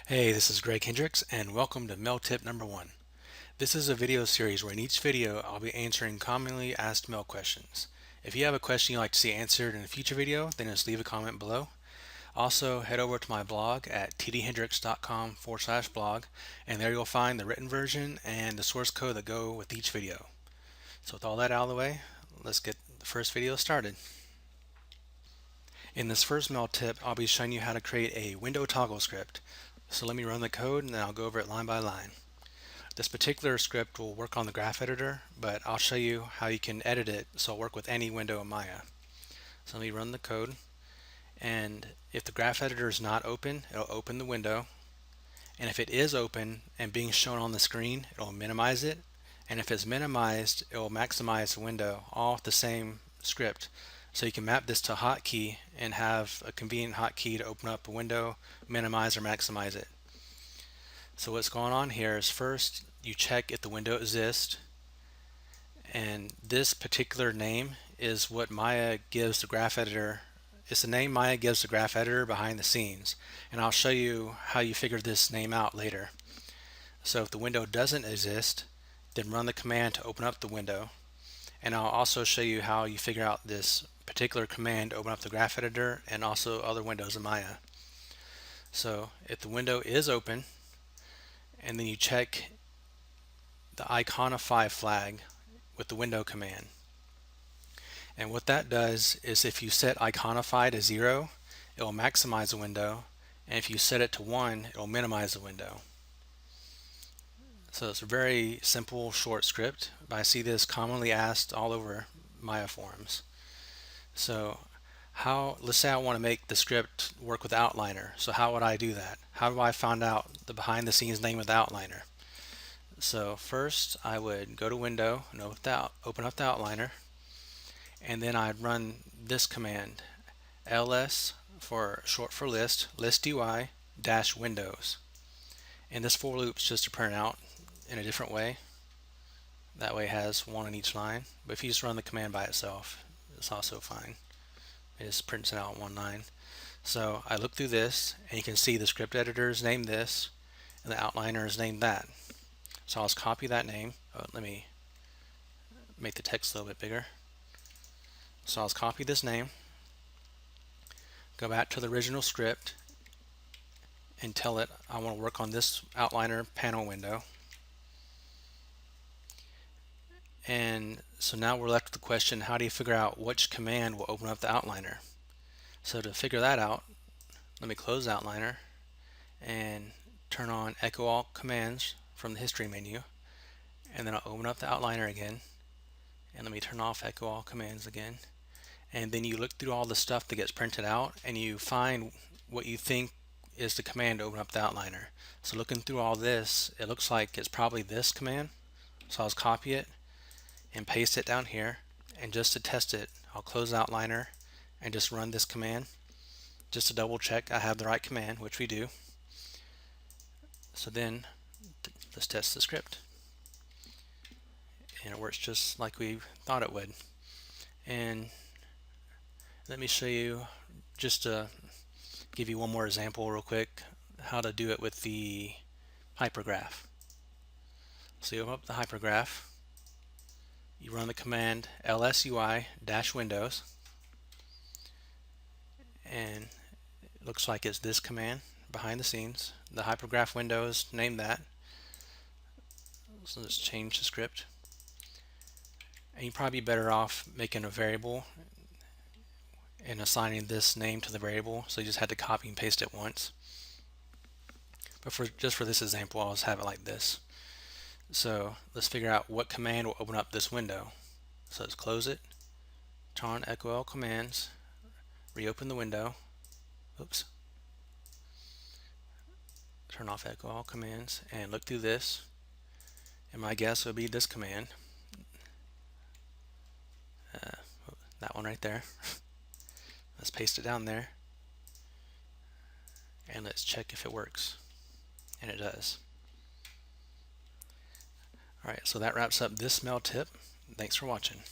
Hey, this is Greg Hendricks, and welcome to MEL Tip number 1. This is a video series where in each video I'll be answering commonly asked MEL questions. If you have a question you'd like to see answered in a future video, then just leave a comment below. Also, head over to my blog at tdhendricks.com/blog, and there you'll find the written version and the source code that go with each video. So with all that out of the way, let's get the first video started. In this first MEL tip, I'll be showing you how to create a window toggle script. So let me run the code and then I'll go over it line by line. This particular script will work on the graph editor, but I'll show you how you can edit it so it'll work with any window in Maya. So let me run the code, and if the graph editor is not open, it'll open the window, and if it is open and being shown on the screen, it'll minimize it, and if it's minimized, it will maximize the window, all with the same script. So you can map this to a hotkey and have a convenient hotkey to open up a window, minimize or maximize it. So what's going on here is first you check if the window exists, and this particular name is what Maya gives the graph editor. It's the name Maya gives the graph editor behind the scenes, and I'll show you how you figure this name out later. So if the window doesn't exist, then run the command to open up the window, and I'll also show you how you figure out this particular command to open up the graph editor and also other windows in Maya. So if the window is open, and then you check the iconify flag with the window command. And what that does is if you set iconify to 0, it will maximize the window, and if you set it to 1, it will minimize the window. So it's a very simple, short script, but I see this commonly asked all over Maya forums. So let's say I want to make the script work with Outliner. So how would I do that? How do I find out the behind the scenes name of the Outliner? So first I would go to Window and open up the Outliner, and then I'd run this command, ls for short for lsUI -windows. And this for loop is just to print out in a different way. That way it has one on each line. But if you just run the command by itself, it's also fine. It just prints it out in one line. So I look through this, and you can see the script editor is named this, and the outliner is named that. So I'll just copy that name. Let me make the text a little bit bigger. So I'll just copy this name, go back to the original script, and tell it I want to work on this outliner panel window. And so now we're left with the question, how do you figure out which command will open up the outliner? So to figure that out, let me close Outliner and turn on Echo All Commands from the history menu, and then I'll open up the outliner again, and let me turn off Echo All Commands again, and then you look through all the stuff that gets printed out and you find what you think is the command to open up the outliner. So looking through all this, it looks like it's probably this command. So I'll just copy it and paste it down here, and just to test it, I'll close Outliner and just run this command just to double check I have the right command, which we do. So then let's test the script, and it works just like we thought it would. And let me show you, just to give you one more example real quick, how to do it with the hypergraph. So you open up the hypergraph, you run the command lsUI -windows, and it looks like it's this command behind the scenes. The hypergraph windows, name that. So let's change the script. And you'd probably be better off making a variable and assigning this name to the variable, so you just had to copy and paste it once. But just for this example, I'll just have it like this. So let's figure out what command will open up this window. So let's close it, turn on Echo All Commands, reopen the window, oops, turn off Echo All Commands, and look through this, and my guess would be this command, that one right there. Let's paste it down there, and let's check if it works, and it does. Alright, so that wraps up this MEL tip. Thanks for watching.